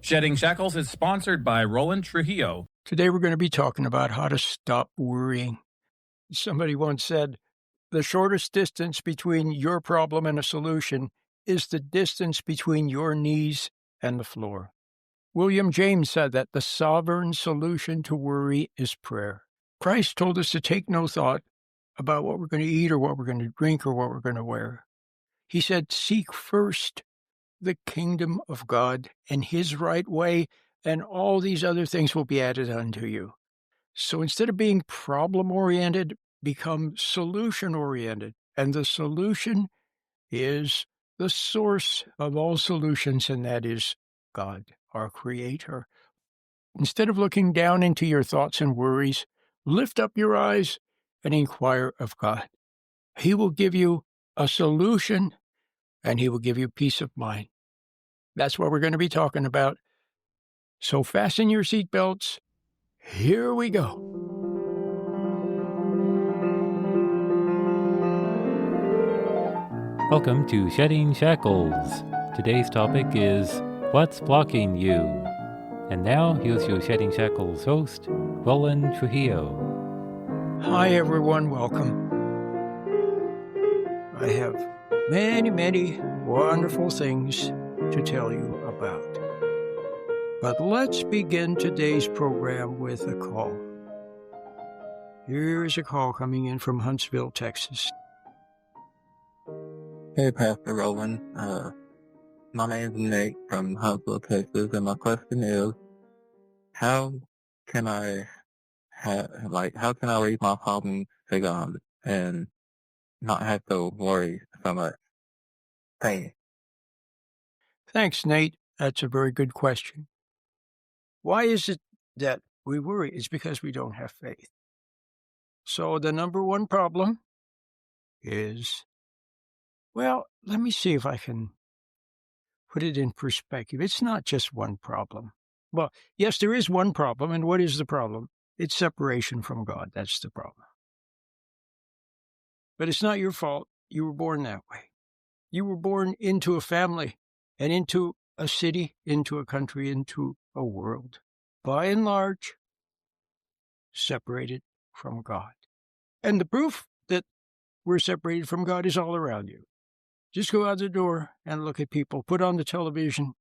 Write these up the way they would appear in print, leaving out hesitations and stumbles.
Shedding Shackles is sponsored by Roland Trujillo. Today we're going to be talking about how to stop worrying. Somebody once said, the shortest distance between your problem and a solution is the distance between your knees and the floor. William James said that the sovereign solution to worry is prayer. Christ told us to take no thought about what we're going to eat or what we're going to drink or what we're going to wear. He said, seek first the kingdom of God and his right way, and all these other things will be added unto you. So instead of being problem-oriented, become solution-oriented. And the solution is the source of all solutions, and that is God, our Creator. Instead of looking down into your thoughts and worries, lift up your eyes and inquire of God. He will give you a solution, and he will give you peace of mind. That's what we're going to be talking about. So fasten your seatbelts. Here we go. Welcome to Shedding Shackles. Today's topic is What's Blocking You? And now, here's your Shedding Shackles host, Roland Trujillo. Hi, everyone. Welcome. I have many wonderful things to tell you about. But let's begin today's program with a call. Here's a call coming in from Huntsville, Texas. Hey, Pastor Roland. My name is Nate from Huntsville, Texas, and my question is, how can I raise my problems to God and not have to worry so much? Thank you. Thanks, Nate. That's a very good question. Why is it that we worry? It's because we don't have faith. So the number one problem is, well, let me see if I can put it in perspective. It's not just one problem. Well, yes, there is one problem, and what is the problem? It's separation from God. That's the problem. But it's not your fault. You were born that way. You were born into a family and into a city, into a country, into a world, by and large, separated from God. And the proof that we're separated from God is all around you. Just go out the door and look at people. Put on the television.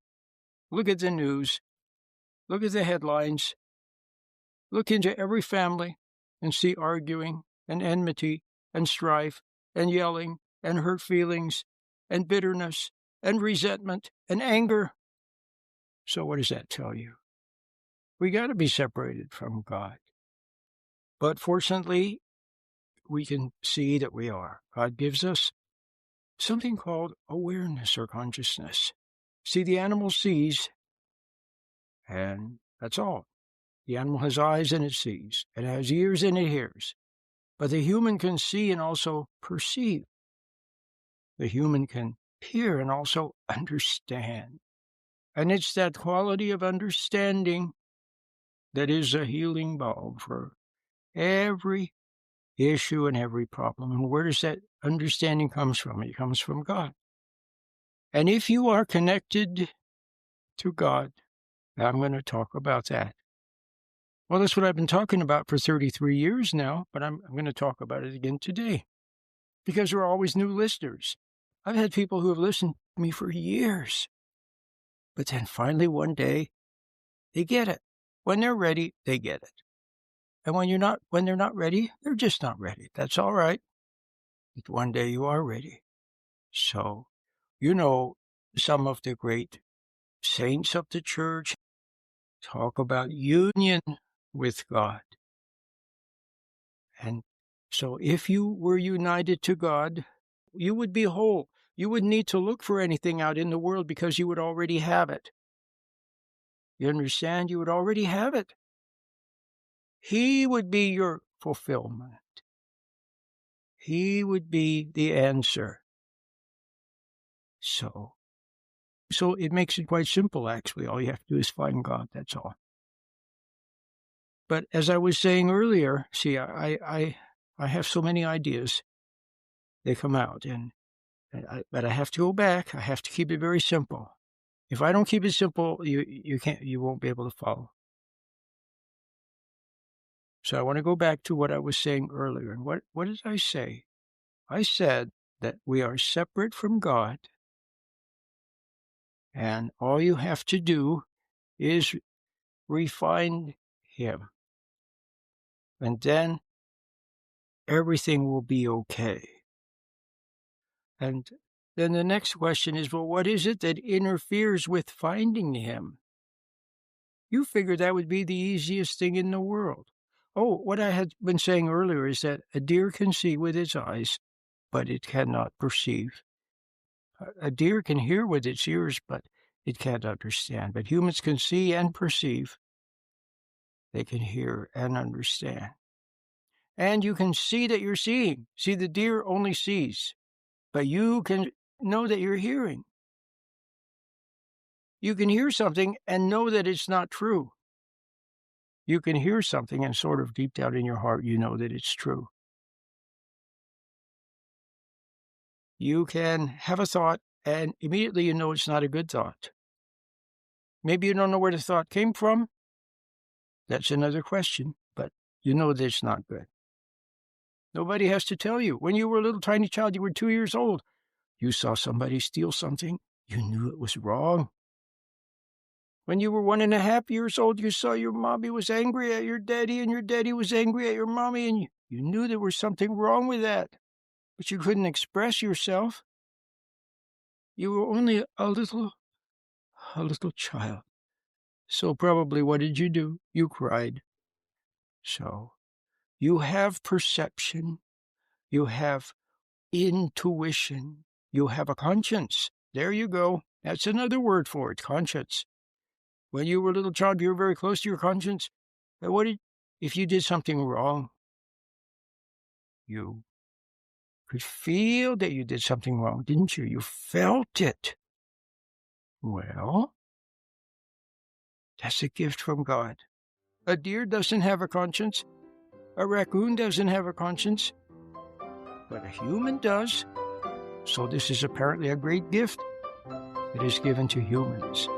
Look at the news. Look at the headlines. Look into every family and see arguing and enmity and strife and yelling and hurt feelings and bitterness and resentment and anger. So what does that tell you? We got to be separated from God. But fortunately, we can see that we are. God gives us something called awareness or consciousness. See, the animal sees, and that's all. The animal has eyes and it sees. It has ears and it hears. But the human can see and also perceive. The human can hear and also understand. And it's that quality of understanding that is a healing balm for every issue and every problem. And where does that understanding comes from? It comes from God. And if you are connected to God, I'm going to talk about that. Well, that's what I've been talking about for 33 years now, but I'm going to talk about it again today because there are always new listeners. I've had people who have listened to me for years, but then finally one day they get it. When they're ready, they get it. And when they're not ready, they're just not ready. That's all right. But one day you are ready. So, some of the great saints of the church talk about union with God. And so if you were united to God, you would be whole. You wouldn't need to look for anything out in the world because you would already have it. You understand? You would already have it. He would be your fulfillment. He would be the answer. So it makes it quite simple, actually. All you have to do is find God, that's all. But as I was saying earlier, see, I have so many ideas. They come out, but I have to go back. I have to keep it very simple. If I don't keep it simple, you won't be able to follow. So I want to go back to what I was saying earlier. And what did I say? I said that we are separate from God, and all you have to do is refine Him. And then everything will be okay. And then the next question is, well, what is it that interferes with finding Him? You figured that would be the easiest thing in the world. Oh, what I had been saying earlier is that a deer can see with its eyes, but it cannot perceive. A deer can hear with its ears, but it can't understand. But humans can see and perceive. They can hear and understand. And you can see that you're seeing. See, the deer only sees, but you can know that you're hearing. You can hear something and know that it's not true. You can hear something and sort of deep down in your heart, you know that it's true. You can have a thought and immediately you know it's not a good thought. Maybe you don't know where the thought came from. That's another question, but you know that it's not good. Nobody has to tell you. When you were a little tiny child, you were 2 years old. You saw somebody steal something. You knew it was wrong. When you were 1.5 years old, you saw your mommy was angry at your daddy, and your daddy was angry at your mommy, and you knew there was something wrong with that, but you couldn't express yourself. You were only a little child. So probably what did you do? You cried. So you have perception. You have intuition. You have a conscience. There you go. That's another word for it, conscience. When you were a little child, you were very close to your conscience. But if you did something wrong, you could feel that you did something wrong, didn't you? You felt it. Well, that's a gift from God. A deer doesn't have a conscience. A raccoon doesn't have a conscience. But a human does. So this is apparently a great gift. It is given to humans.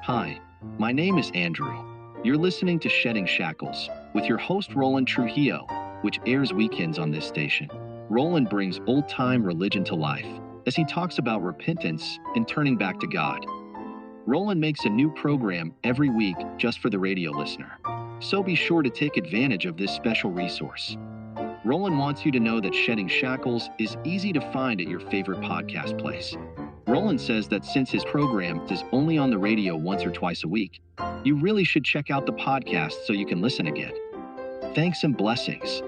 Hi, my name is Andrew. You're listening to Shedding Shackles with your host Roland Trujillo, which airs weekends on this station. Roland brings old-time religion to life as he talks about repentance and turning back to God. Roland makes a new program every week just for the radio listener, so be sure to take advantage of this special resource. Roland wants you to know that Shedding Shackles is easy to find at your favorite podcast place. Roland says that since his program is only on the radio once or twice a week, you really should check out the podcast so you can listen again. Thanks and blessings.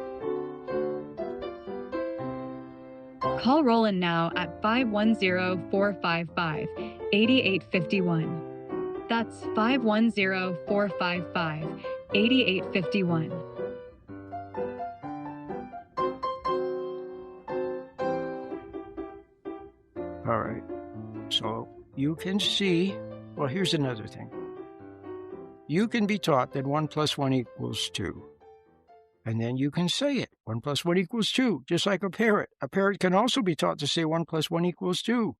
Call Roland now at 510-455-8851. That's 510-455-8851. All right. So you can see, well, here's another thing. You can be taught that 1 + 1 = 2. And then you can say it. 1 + 1 = 2, just like a parrot. A parrot can also be taught to say 1 + 1 = 2.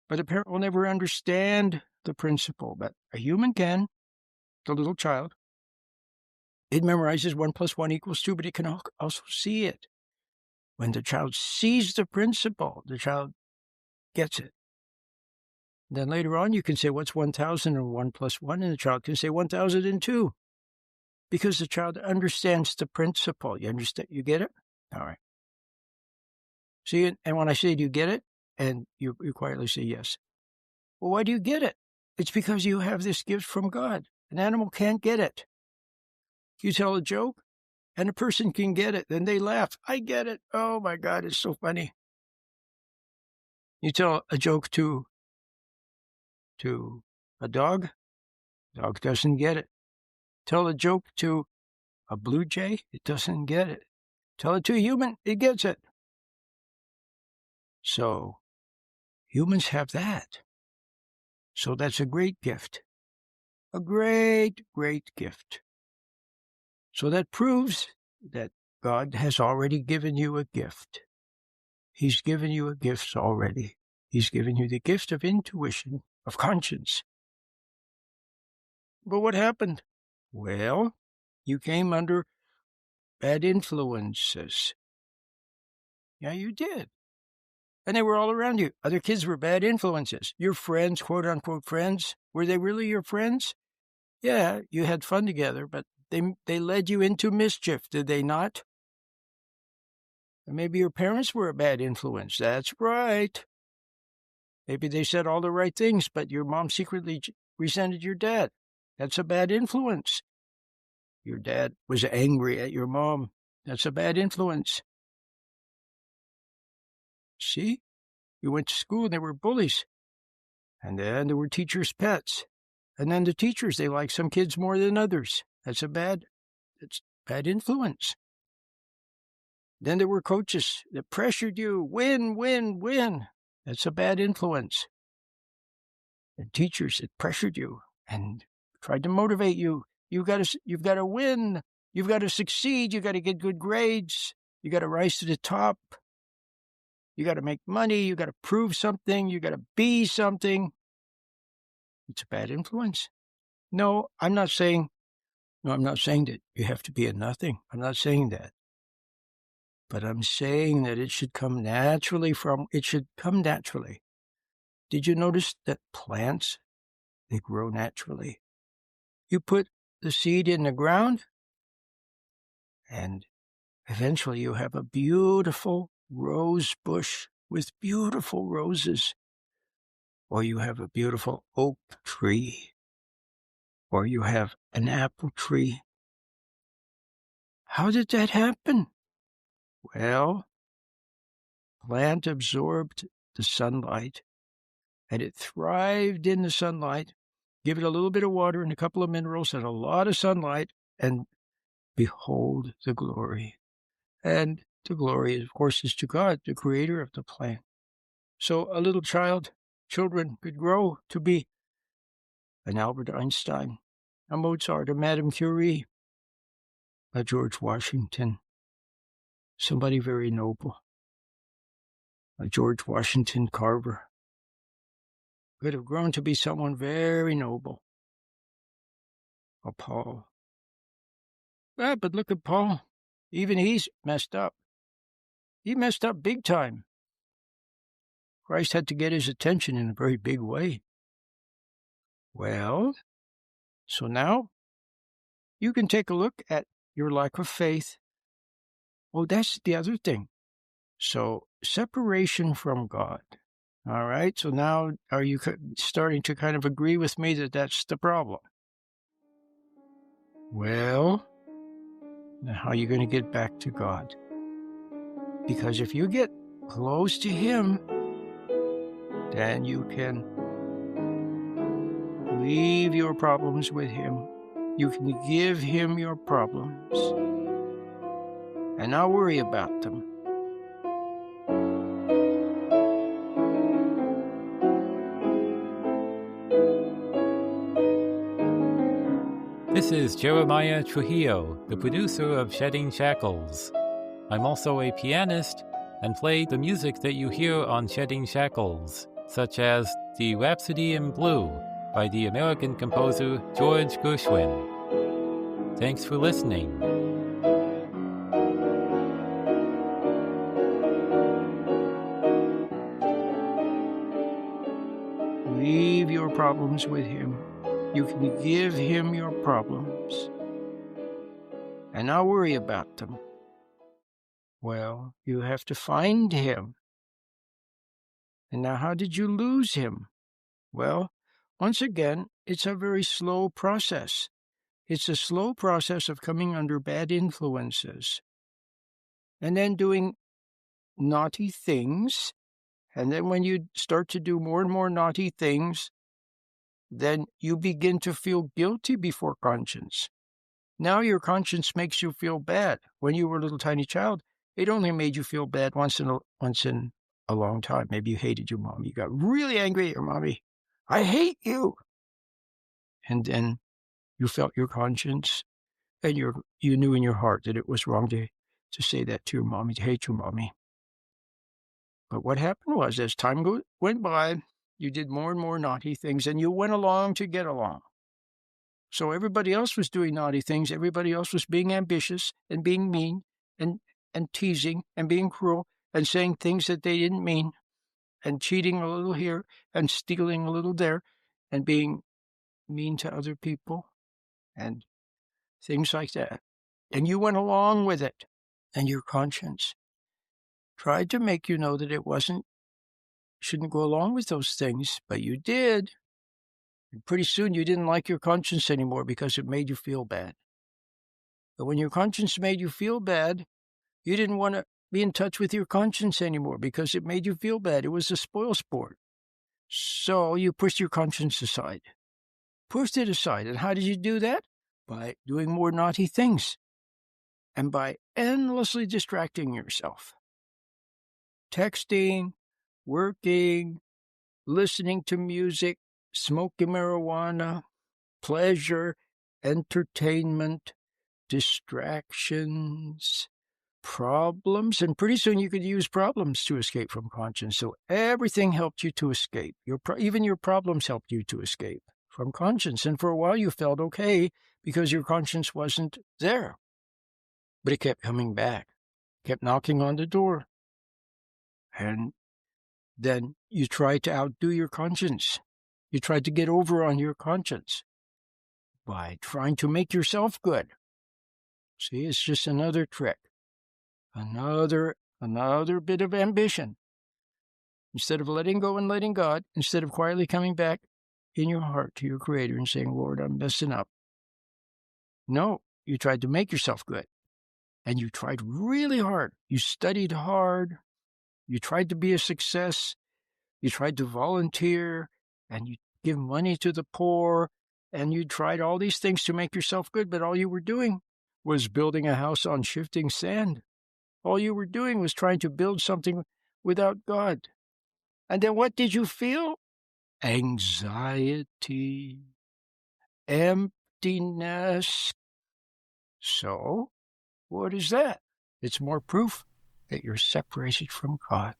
But a parrot will never understand the principle. But a human can, the little child. It memorizes 1 + 1 = 2, but it can also see it. When the child sees the principle, the child gets it. Then later on, you can say, what's 1,000 or 1 + 1? And the child can say 1,002. Because the child understands the principle. You understand? You get it? All right. See, and when I say, do you get it? And you quietly say yes. Well, why do you get it? It's because you have this gift from God. An animal can't get it. You tell a joke, and a person can get it. Then they laugh. I get it. Oh, my God, it's so funny. You tell a joke to a dog doesn't get it. Tell a joke to a blue jay, it doesn't get it. Tell it to a human, it gets it. So, humans have that. So that's a great gift. A great, great gift. So that proves that God has already given you a gift. He's given you a gift already. He's given you the gift of intuition, of conscience. But what happened? Well, you came under bad influences. Yeah, you did. And they were all around you. Other kids were bad influences. Your friends, quote-unquote friends, were they really your friends? Yeah, you had fun together, but they led you into mischief, did they not? And maybe your parents were a bad influence. That's right. Maybe they said all the right things, but your mom secretly resented your dad. That's a bad influence. Your dad was angry at your mom. That's a bad influence. See? You went to school and there were bullies. And then there were teachers' pets. And then the teachers, they like some kids more than others. That's bad influence. Then there were coaches that pressured you, win, win, win. That's a bad influence. And teachers that pressured you and tried to motivate you. You've got to win. You've got to succeed. You've got to get good grades. You got to rise to the top. You got to make money. You got to prove something. You got to be something. It's a bad influence. No, I'm not saying that you have to be a nothing. I'm not saying that. But I'm saying that it should come naturally. Did you notice that plants, they grow naturally? You put the seed in the ground, and eventually you have a beautiful rose bush with beautiful roses. Or you have a beautiful oak tree. Or you have an apple tree. How did that happen? Well, plant absorbed the sunlight, and it thrived in the sunlight. Give it a little bit of water and a couple of minerals and a lot of sunlight, and behold the glory. And the glory, of course, is to God, the creator of the plant. So a little children could grow to be an Albert Einstein, a Mozart, a Madame Curie, a George Washington, somebody very noble, a George Washington Carver. Could have grown to be someone very noble, a Paul. But look at Paul. Even he's messed up. He messed up big time. Christ had to get his attention in a very big way. Well, so now you can take a look at your lack of faith. Oh, that's the other thing. So separation from God. All right, so now are you starting to kind of agree with me that that's the problem? Well, now how are you going to get back to God? Because if you get close to Him, then you can leave your problems with Him. You can give Him your problems and not worry about them. This is Jeremiah Trujillo, the producer of Shedding Shackles. I'm also a pianist and play the music that you hear on Shedding Shackles, such as the Rhapsody in Blue by the American composer George Gershwin. Thanks for listening. Leave your problems with Him. You can give Him your problems and not worry about them. Well, you have to find Him. And now how did you lose Him? Well, once again, it's a very slow process. It's a slow process of coming under bad influences and then doing naughty things. And then when you start to do more and more naughty things, then you begin to feel guilty before conscience. Now your conscience makes you feel bad. When you were a little tiny child, it only made you feel bad once in a long time. Maybe you hated your mom. You got really angry at your mommy. I hate you. And then you felt your conscience, and you knew in your heart that it was wrong to to say that to your mommy, to hate your mommy. But what happened was, as time went by, you did more and more naughty things, and you went along to get along. So everybody else was doing naughty things. Everybody else was being ambitious and being mean and teasing and being cruel and saying things that they didn't mean and cheating a little here and stealing a little there and being mean to other people and things like that. And you went along with it, and your conscience tried to make you know that it shouldn't go along with those things, but you did. And pretty soon you didn't like your conscience anymore because it made you feel bad. But when your conscience made you feel bad, you didn't want to be in touch with your conscience anymore because it made you feel bad. It was a spoil sport. So you pushed your conscience aside. Pushed it aside. And how did you do that? By doing more naughty things. And by endlessly distracting yourself. Texting, working, listening to music, smoking marijuana, pleasure, entertainment, distractions, problems, and pretty soon you could use problems to escape from conscience. So everything helped you to escape. Even your problems helped you to escape from conscience. And for a while you felt okay because your conscience wasn't there. But it kept coming back, kept knocking on the door. And then you tried to outdo your conscience. You tried to get over on your conscience by trying to make yourself good. See, it's just another trick. Another bit of ambition. Instead of letting go and letting God, instead of quietly coming back in your heart to your Creator and saying, Lord, I'm messing up. No, you tried to make yourself good. And you tried really hard. You studied hard. You tried to be a success. You tried to volunteer. And you give money to the poor. And you tried all these things to make yourself good. But all you were doing was building a house on shifting sand. All you were doing was trying to build something without God. And then what did you feel? Anxiety, emptiness. So, what is that? It's more proof that you're separated from God.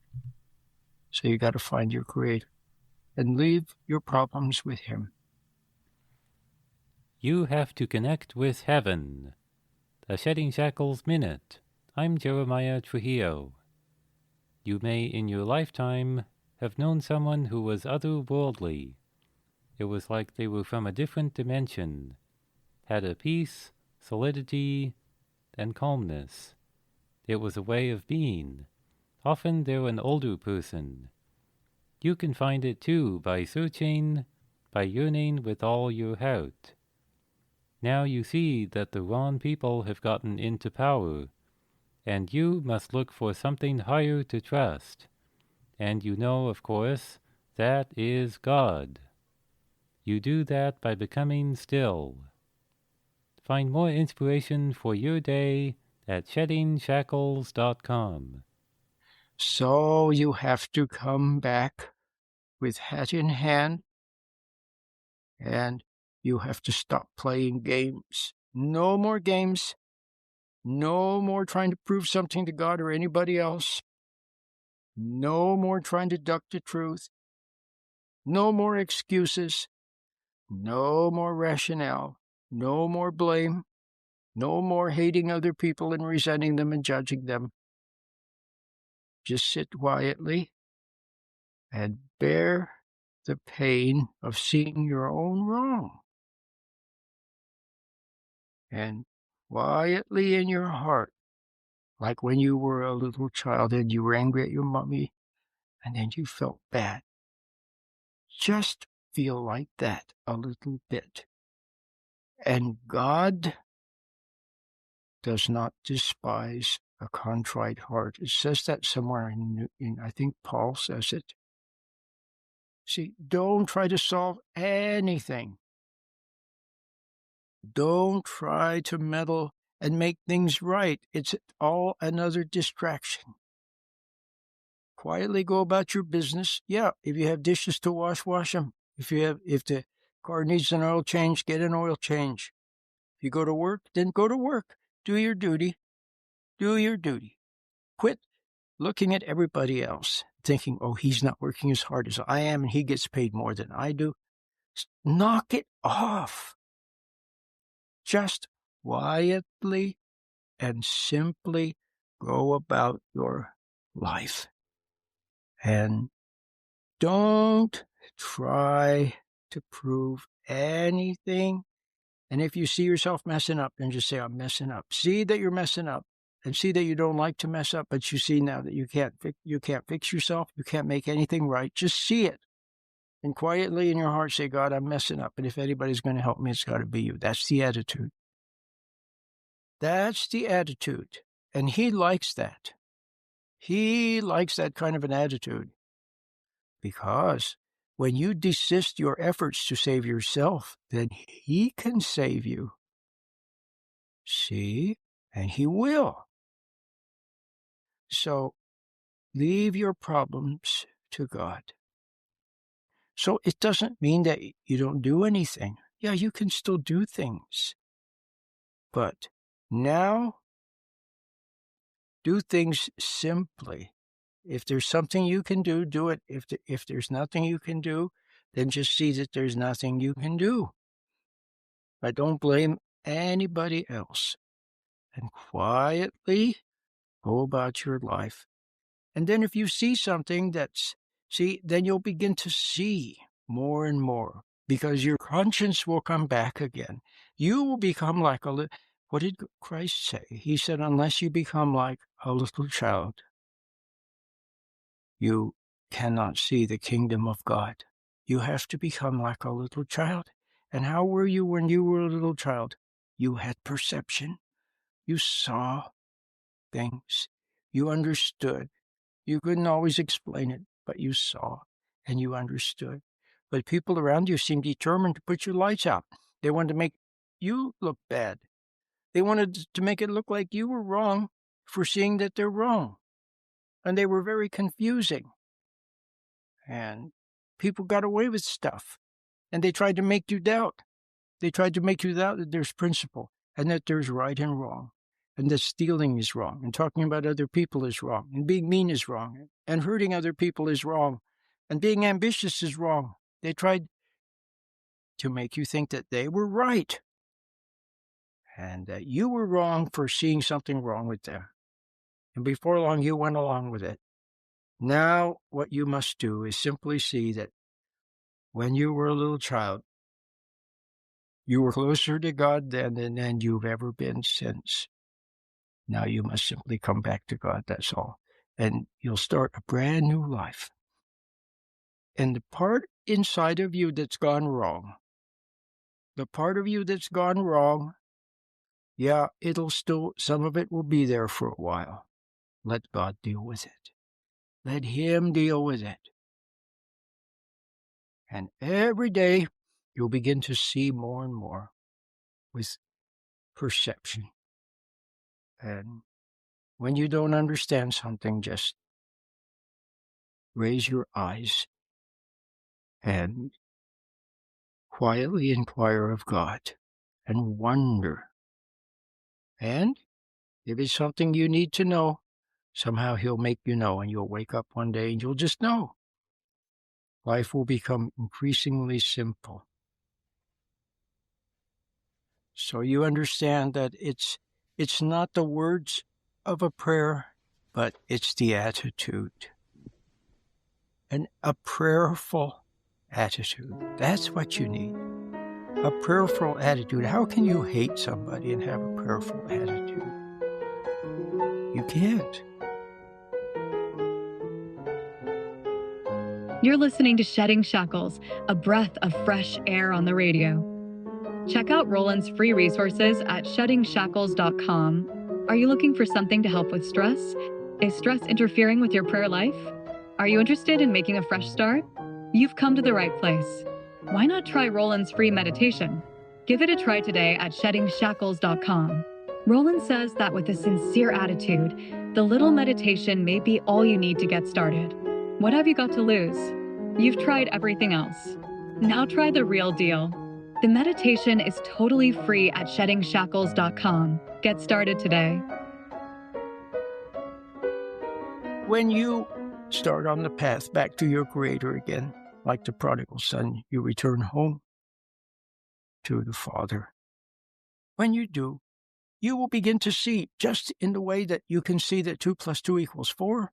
So you got to find your Creator and leave your problems with Him. You have to connect with heaven. The Shedding Shackles Minute. I'm Jeremiah Trujillo. You may, in your lifetime, have known someone who was otherworldly. It was like they were from a different dimension, had a peace, solidity, and calmness. It was a way of being. Often they're an older person. You can find it too by searching, by yearning with all your heart. Now you see that the wrong people have gotten into power, and you must look for something higher to trust. And you know, of course, that is God. You do that by becoming still. Find more inspiration for your day at sheddingshackles.com. So you have to come back with hat in hand, and you have to stop playing games. No more games. No more trying to prove something to God or anybody else. No more trying to duck the truth. No more excuses. No more rationale. No more blame. No more hating other people and resenting them and judging them. Just sit quietly and bear the pain of seeing your own wrong. And quietly in your heart, like when you were a little child and you were angry at your mommy and then you felt bad. Just feel like that a little bit. And God does not despise a contrite heart. It says that somewhere in I think Paul says it. See, don't try to solve anything. Don't try to meddle and make things right. It's all another distraction. Quietly go about your business. Yeah, if you have dishes to wash, wash them. If the car needs an oil change, get an oil change. If you go to work, then go to work. Do your duty. Do your duty. Quit looking at everybody else, thinking, oh, he's not working as hard as I am and he gets paid more than I do. Knock it off. Just quietly and simply go about your life. And don't try to prove anything. And if you see yourself messing up, then just say, I'm messing up. See that you're messing up. And see that you don't like to mess up, but you see now that you can't fix yourself, you can't make anything right. Just see it. And quietly in your heart say, God, I'm messing up. And if anybody's going to help me, it's got to be you. That's the attitude. That's the attitude. And he likes that. He likes that kind of an attitude. Because when you desist your efforts to save yourself, then he can save you. See? And he will. So leave your problems to God. So it doesn't mean that you don't do anything. Yeah, you can still do things. But now, do things simply. If there's something you can do, do it. If there's nothing you can do, then just see that there's nothing you can do. But don't blame anybody else. And quietly go about your life. And then if you see something then you'll begin to see more and more, because your conscience will come back again. You will become like what did Christ say? He said, unless you become like a little child, you cannot see the kingdom of God. You have to become like a little child. And how were you when you were a little child? You had perception. You saw things. You understood. You couldn't always explain it, but you saw and you understood. But people around you seemed determined to put your lights out. They wanted to make you look bad. They wanted to make it look like you were wrong for seeing that they're wrong. And they were very confusing. And people got away with stuff. And they tried to make you doubt. They tried to make you doubt that there's principle and that there's right and wrong. And that stealing is wrong, and talking about other people is wrong, and being mean is wrong, and hurting other people is wrong, and being ambitious is wrong. They tried to make you think that they were right, and that you were wrong for seeing something wrong with them. And before long, you went along with it. Now, what you must do is simply see that when you were a little child, you were closer to God then than you've ever been since. Now you must simply come back to God, that's all. And you'll start a brand new life. And the part inside of you that's gone wrong, yeah, some of it will be there for a while. Let God deal with it. Let him deal with it. And every day you'll begin to see more and more with perception. And when you don't understand something, just raise your eyes and quietly inquire of God and wonder. And if it's something you need to know, somehow he'll make you know, and you'll wake up one day and you'll just know. Life will become increasingly simple. So you understand that it's not the words of a prayer, but it's the attitude. And a prayerful attitude. That's what you need. A prayerful attitude. How can you hate somebody and have a prayerful attitude? You can't. You're listening to Shedding Shackles, a breath of fresh air on the radio. Check out Roland's free resources at sheddingshackles.com. Are you looking for something to help with stress? Is stress interfering with your prayer life? Are you interested in making a fresh start? You've come to the right place. Why not try Roland's free meditation? Give it a try today at sheddingshackles.com. Roland says that with a sincere attitude, the little meditation may be all you need to get started. What have you got to lose? You've tried everything else. Now try the real deal. The meditation is totally free at sheddingshackles.com. Get started today. when you start on the path back to your Creator again, like the prodigal son, you return home to the Father. When you do, you will begin to see, just in the way that you can see that 2 + 2 = 4,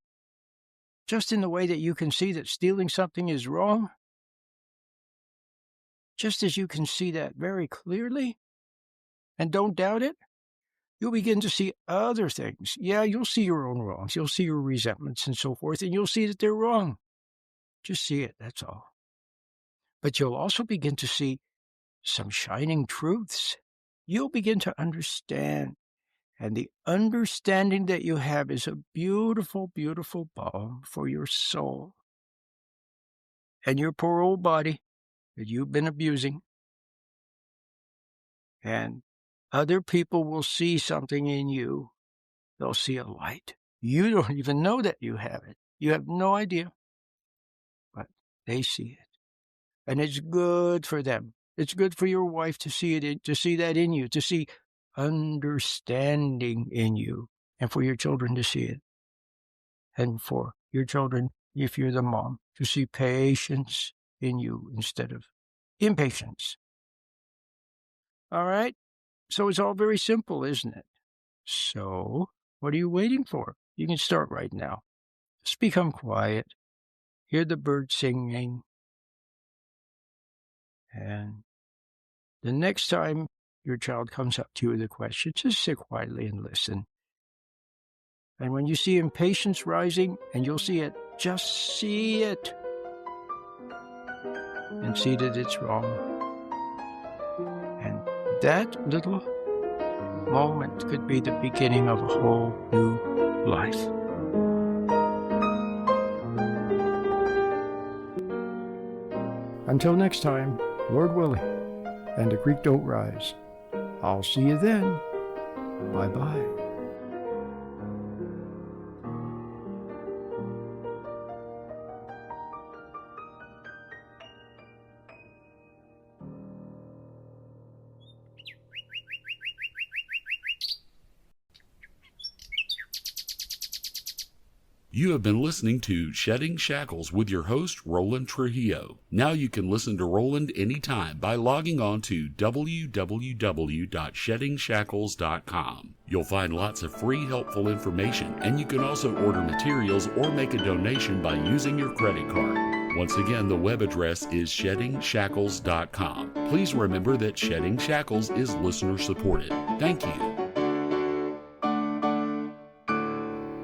just in the way that you can see that stealing something is wrong, just as you can see that very clearly, and don't doubt it, you'll begin to see other things. Yeah, you'll see your own wrongs. You'll see your resentments and so forth, and you'll see that they're wrong. Just see it, that's all. But you'll also begin to see some shining truths. You'll begin to understand. And the understanding that you have is a beautiful, beautiful balm for your soul. And your poor old body that you've been abusing. And other people will see something in you. They'll see a light. You don't even know that you have it. You have no idea. But they see it. And it's good for them. It's good for your wife to see it, to see that in you, to see understanding in you, and for your children to see it. And for your children, if you're the mom, to see patience in you instead of impatience. All right? So it's all very simple, isn't it? So, what are you waiting for? You can start right now. Just become quiet. Hear the birds singing. And the next time your child comes up to you with a question, just sit quietly and listen. And when you see impatience rising, and you'll see it, just see it. And see that it's wrong. And that little moment could be the beginning of a whole new life. Until next time, Lord willing, and the creek don't rise. I'll see you then. Bye-bye. You have been listening to Shedding Shackles with your host, Roland Trujillo. Now you can listen to Roland anytime by logging on to www.sheddingshackles.com. You'll find lots of free, helpful information, and you can also order materials or make a donation by using your credit card. Once again, the web address is sheddingshackles.com. Please remember that Shedding Shackles is listener-supported. Thank you.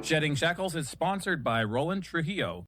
Shedding Shackles is sponsored by Roland Trujillo.